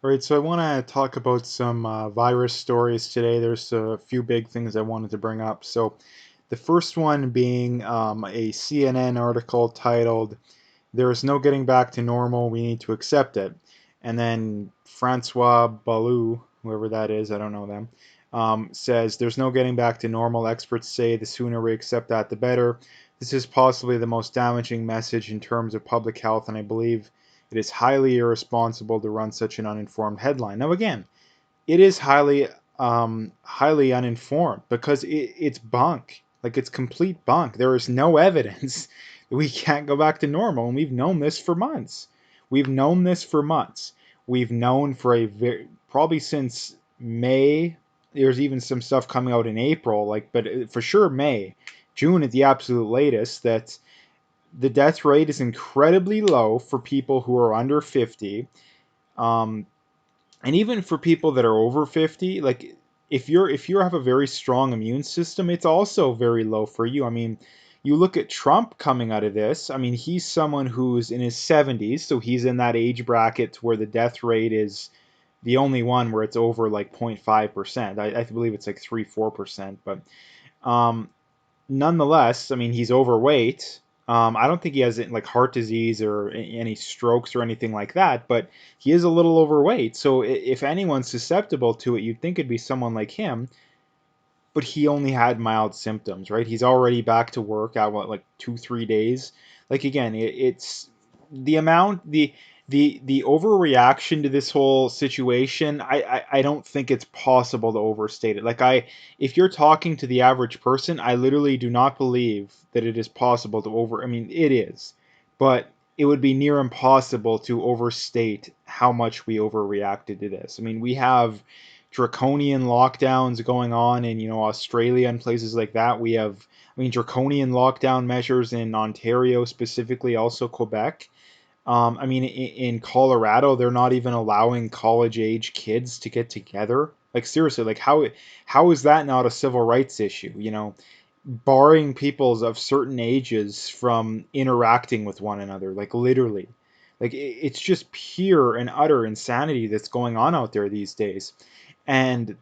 All right, so I want to talk about some virus stories today. There's a few big things I wanted to bring up. So, the first one being a CNN article titled, "There is no getting back to normal, we need to accept it." And then Francois Balou, whoever that is, I don't know them, says, "There's no getting back to normal. Experts say the sooner we accept that, the better. This is possibly the most damaging message in terms of public health, and I believe it is highly irresponsible to run such an uninformed headline." Now, again, it is highly uninformed because it's bunk. Like, it's complete bunk. There is no evidence that we can't go back to normal, and we've known this for months. We've known this for months. We've known for probably since May. There's even some stuff coming out in April, but for sure May, June at the absolute latest, that the death rate is incredibly low for people who are under 50. Um, and even for people that are over 50, like, if you have a very strong immune system, it's also very low for you. I mean, you look at Trump coming out of this. I mean, he's someone who's in his 70s, so he's in that age bracket where the death rate is the only one where it's over like 0.5%. I believe it's like 3-4%, but um nonetheless, I mean, he's overweight. I don't think he has like heart disease or any strokes or anything like that, but he is a little overweight. So if anyone's susceptible to it, you'd think it'd be someone like him. But he only had mild symptoms, right? He's already back to work at what, like 2-3 days. Like, again, it's the amount the overreaction to this whole situation. I don't think it's possible to overstate it. If you're talking to the average person, I literally do not believe that it is possible to over. I mean, it is, but it would be near impossible to overstate how much we overreacted to this. I mean, we have draconian lockdowns going on in, Australia and places like that. We have, I mean, draconian lockdown measures in Ontario specifically, also Quebec. I mean, in Colorado, they're not even allowing college age kids to get together. Like, seriously, like, how is that not a civil rights issue? Barring peoples of certain ages from interacting with one another, like, literally. Like, it's just pure and utter insanity that's going on out there these days. And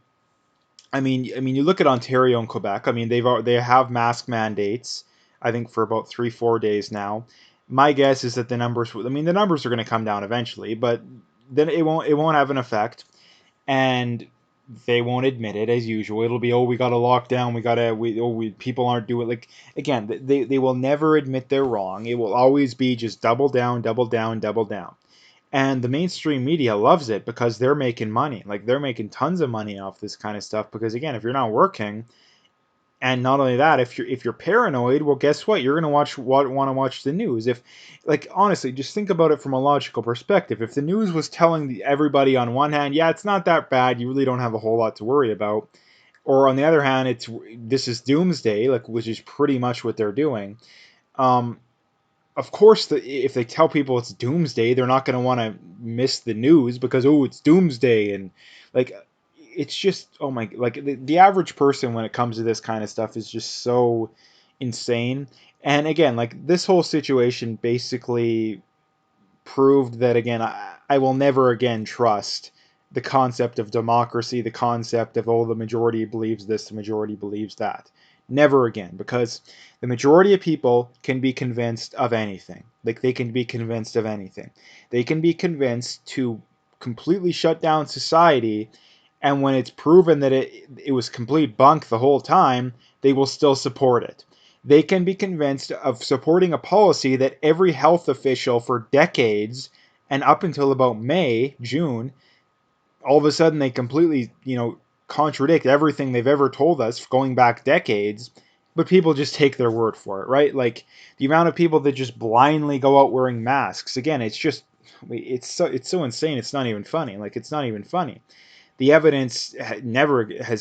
I mean, you look at Ontario and Quebec. I mean, they have mask mandates. I think for about 3-4 days now. My guess is that the numbers. I mean, the numbers are going to come down eventually, but then it won't have an effect, and they won't admit it as usual. It'll be, oh, we got to lock down. We people aren't doing, like, again. They will never admit they're wrong. It will always be just double down, double down, double down. And the mainstream media loves it because they're making money. Like, they're making tons of money off this kind of stuff because, again, if you're not working, and not only that, if you're paranoid, well, guess what? You're going to want to watch the news. If, like, honestly, just think about it from a logical perspective. If the news was telling everybody on one hand, yeah, it's not that bad, you really don't have a whole lot to worry about, or on the other hand, this is doomsday, like, which is pretty much what they're doing. Um, of course, if they tell people it's doomsday, they're not going to want to miss the news because, oh, it's doomsday. And, like, it's just, oh my, like, the average person when it comes to this kind of stuff is just so insane. And again, like, this whole situation basically proved that, again, I will never again trust the concept of democracy, the concept of, oh, the majority believes this, the majority believes that. Never again, because the majority of people can be convinced of anything. Like, they can be convinced of anything. They can be convinced to completely shut down society, and when it's proven that it was complete bunk the whole time, they will still support it. They can be convinced of supporting a policy that every health official for decades and up until about May, June, all of a sudden they completely, contradict everything they've ever told us going back decades, but people just take their word for it, right? Like, the amount of people that just blindly go out wearing masks. Again, it's so insane. It's not even funny. Like, it's not even funny. The evidence has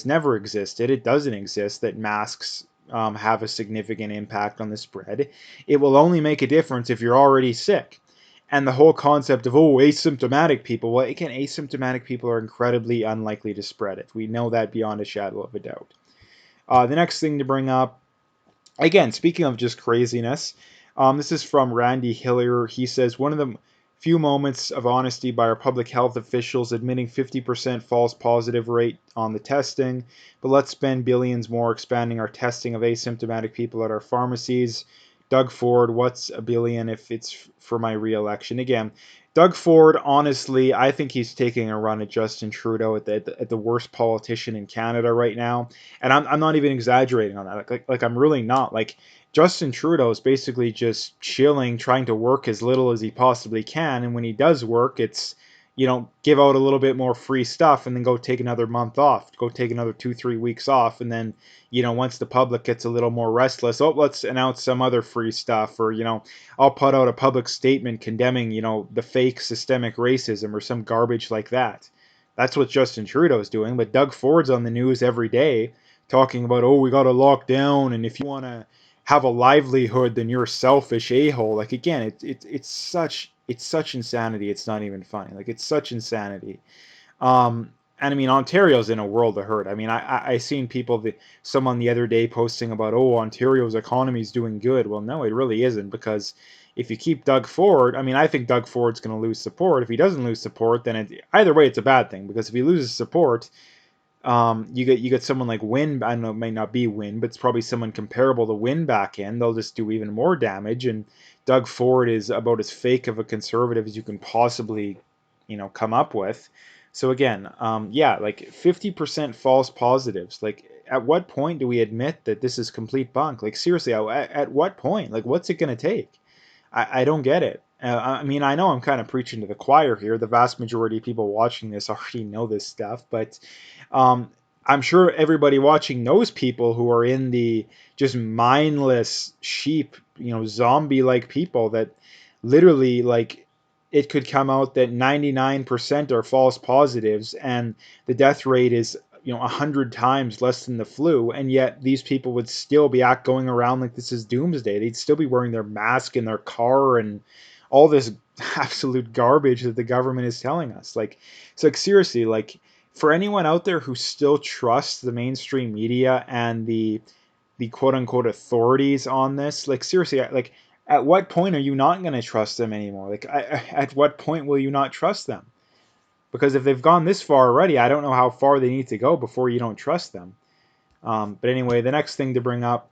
never existed. It doesn't exist that masks have a significant impact on the spread. It will only make a difference if you're already sick. And the whole concept of, oh, asymptomatic people, well, again, asymptomatic people are incredibly unlikely to spread it. We know that beyond a shadow of a doubt. The next thing to bring up, again, speaking of just craziness, this is from Randy Hillier. He says, one of the Few moments of honesty by our public health officials admitting 50% false positive rate on the testing, but let's spend billions more expanding our testing of asymptomatic people at our pharmacies. Doug Ford, what's a billion if it's for my re-election? Again, Doug Ford, honestly, I think he's taking a run at Justin Trudeau, at the worst politician in Canada right now. And I'm not even exaggerating on that. Like I'm really not. Like, Justin Trudeau is basically just chilling, trying to work as little as he possibly can. And when he does work, it's, give out a little bit more free stuff and then go take another month off, go take another 2, 3 weeks off. And then, once the public gets a little more restless, oh, let's announce some other free stuff. Or, I'll put out a public statement condemning, the fake systemic racism or some garbage like that. That's what Justin Trudeau's doing. But Doug Ford's on the news every day talking about, oh, we got to lock down. And if you want to have a livelihood, then you're a selfish a-hole. Like, again, it's such insanity. It's not even funny. Like, it's such insanity. And I mean, Ontario's in a world of hurt. I mean, I seen people, someone the other day posting about, oh, Ontario's economy is doing good. Well, no, it really isn't, because if you keep Doug Ford, I mean, I think Doug Ford's going to lose support. If he doesn't lose support, then either way, it's a bad thing, because if he loses support, you get someone like Wynn. I don't know, it might not be Wynn, but it's probably someone comparable to Wynn back in. They'll just do even more damage. And Doug Ford is about as fake of a conservative as you can possibly, come up with. So again, yeah, like 50% false positives. Like, at what point do we admit that this is complete bunk? Like, seriously, at what point? Like, what's it going to take? I don't get it. I mean, I know I'm kind of preaching to the choir here. The vast majority of people watching this already know this stuff, but um, I'm sure everybody watching knows people who are in the just mindless sheep, zombie-like people that literally, like, it could come out that 99% are false positives and the death rate is 100 times less than the flu, and yet these people would still be going around like this is doomsday. They'd still be wearing their mask in their car and all this absolute garbage that the government is telling us. Like, it's like, seriously, like, for anyone out there who still trusts the mainstream media and the quote unquote authorities on this, like, seriously, like, at what point are you not going to trust them anymore? Like, at what point will you not trust them? Because if they've gone this far already, I don't know how far they need to go before you don't trust them. But anyway, the next thing to bring up,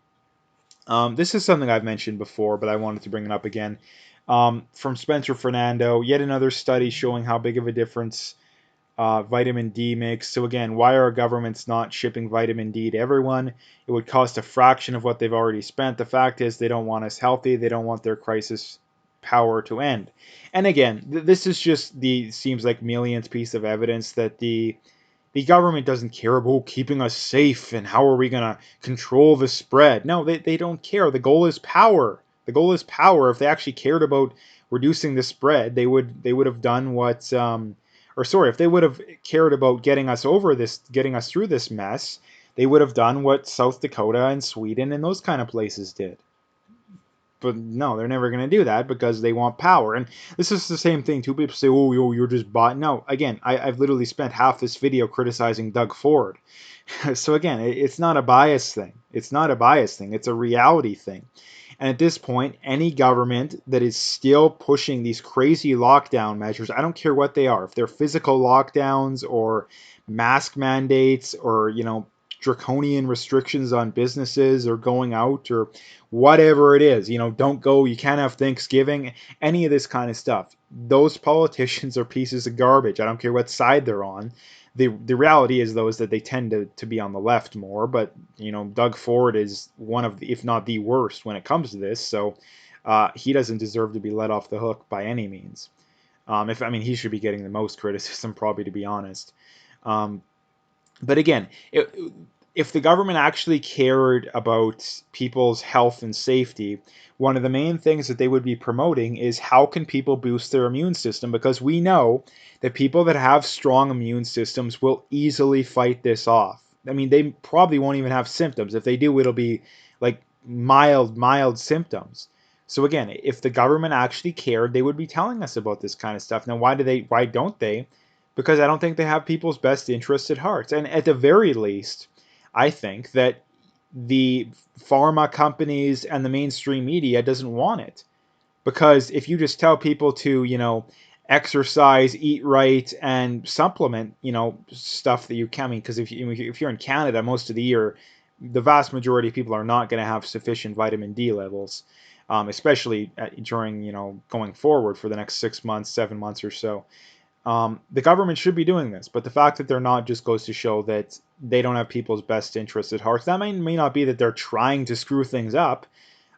this is something I've mentioned before, but I wanted to bring it up again. From Spencer Fernando, yet another study showing how big of a difference vitamin D makes. So again, why are governments not shipping vitamin D to everyone? It would cost a fraction of what they've already spent. The fact is, they don't want us healthy. They don't want their crisis power to end. And again, this is just the seems like millionth piece of evidence that the government doesn't care about keeping us safe and how are we going to control the spread. No, they don't care. The goal is power. The goal is power. If they actually cared about reducing the spread, they would have done what or sorry, if they would have cared about getting us through this mess, they would have done what South Dakota and Sweden and those kind of places did. But no, they're never going to do that because they want power. And this is the same thing. Two people say, oh, you're just bought. No, again, I've literally spent half this video criticizing Doug Ford. So again, it's not a bias thing. It's not a bias thing. It's a reality thing. And at this point, any government that is still pushing these crazy lockdown measures, I don't care what they are, if they're physical lockdowns or mask mandates or, draconian restrictions on businesses or going out or whatever it is, don't go, you can't have Thanksgiving, any of this kind of stuff. Those politicians are pieces of garbage. I don't care what side they're on. The reality is, though, is that they tend to be on the left more, but Doug Ford is one of the, if not the worst when it comes to this, so he doesn't deserve to be let off the hook by any means. If I mean, he should be getting the most criticism, probably, to be honest. Um, but again, if the government actually cared about people's health and safety, one of the main things that they would be promoting is how can people boost their immune system, because we know that people that have strong immune systems will easily fight this off. I mean, they probably won't even have symptoms. If they do, it'll be like mild symptoms. So again, if the government actually cared, they would be telling us about this kind of stuff. Now, why don't they? Because I don't think they have people's best interests at heart. And at the very least, I think that the pharma companies and the mainstream media doesn't want it, Because if you just tell people to, exercise, eat right, and supplement, stuff that you can, because if you're in Canada most of the year, the vast majority of people are not going to have sufficient vitamin D levels, especially during, going forward for the next 6 months, 7 months or so. The government should be doing this, but the fact that they're not just goes to show that they don't have people's best interests at heart. That may not be that they're trying to screw things up.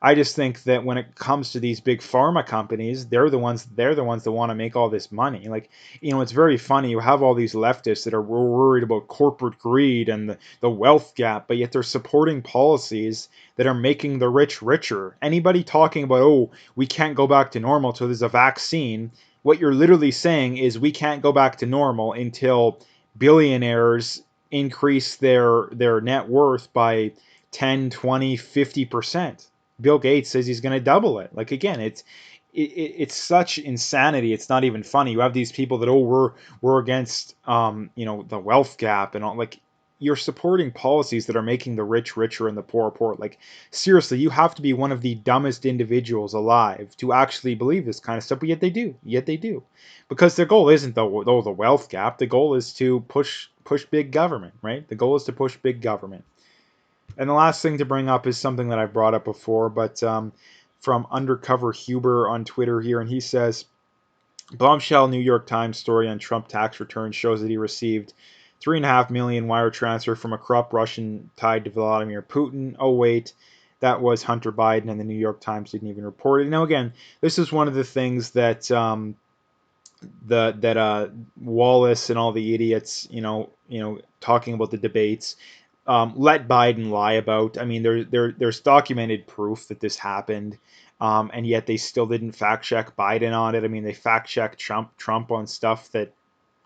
I just think that when it comes to these big pharma companies, they're the ones that want to make all this money. Like, it's very funny. You have all these leftists that are worried about corporate greed and the wealth gap, but yet they're supporting policies that are making the rich richer. Anybody talking about, oh, we can't go back to normal till there's a vaccine, what you're literally saying is we can't go back to normal until billionaires increase their net worth by 10, 20, 50%. Bill Gates says he's going to double it. Like, again, it's such insanity. It's not even funny. You have these people that, oh, we're against the wealth gap and all. Like, you're supporting policies that are making the rich richer and the poor poor. Like, seriously, you have to be one of the dumbest individuals alive to actually believe this kind of stuff. But yet they do. Yet they do, because their goal isn't the wealth gap. The goal is to push big government, right? The goal is to push big government. And the last thing to bring up is something that I've brought up before, but from Undercover Huber on Twitter here, and he says, bombshell New York Times story on Trump tax returns shows that he received 3.5 million wire transfer from a corrupt Russian tied to Vladimir Putin. Oh wait, that was Hunter Biden, and the New York Times didn't even report it. Now again, this is one of the things that Wallace and all the idiots, talking about the debates, let Biden lie about. I mean, there's documented proof that this happened, and yet they still didn't fact check Biden on it. I mean, they fact checked Trump on stuff that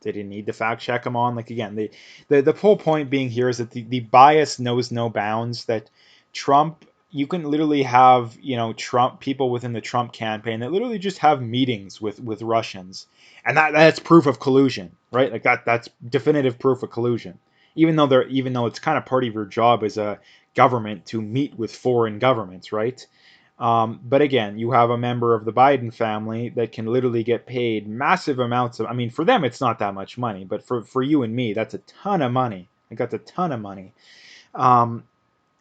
they didn't need to fact check him on. Like, again, the whole point being here is that the bias knows no bounds. That Trump, you can literally have, Trump people within the Trump campaign that literally just have meetings with Russians, and that's proof of collusion, right? Like, that's definitive proof of collusion. Even though it's kind of part of your job as a government to meet with foreign governments, right? But again, you have a member of the Biden family that can literally get paid massive amounts of. I mean, for them, it's not that much money, but for you and me, that's a ton of money. Like, that's a ton of money. Um,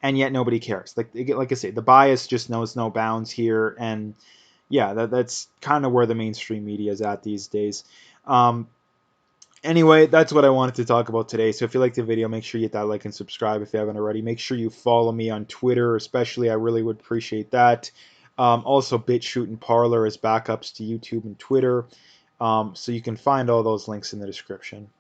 and yet nobody cares. Like I say, the bias just knows no bounds here, and yeah, that's kind of where the mainstream media is at these days. Um, Anyway, that's what I wanted to talk about today. So if you liked the video, make sure you hit that like and subscribe if you haven't already. Make sure you follow me on Twitter, especially. I really would appreciate that. Also, BitChute and Parler as backups to YouTube and Twitter. So you can find all those links in the description.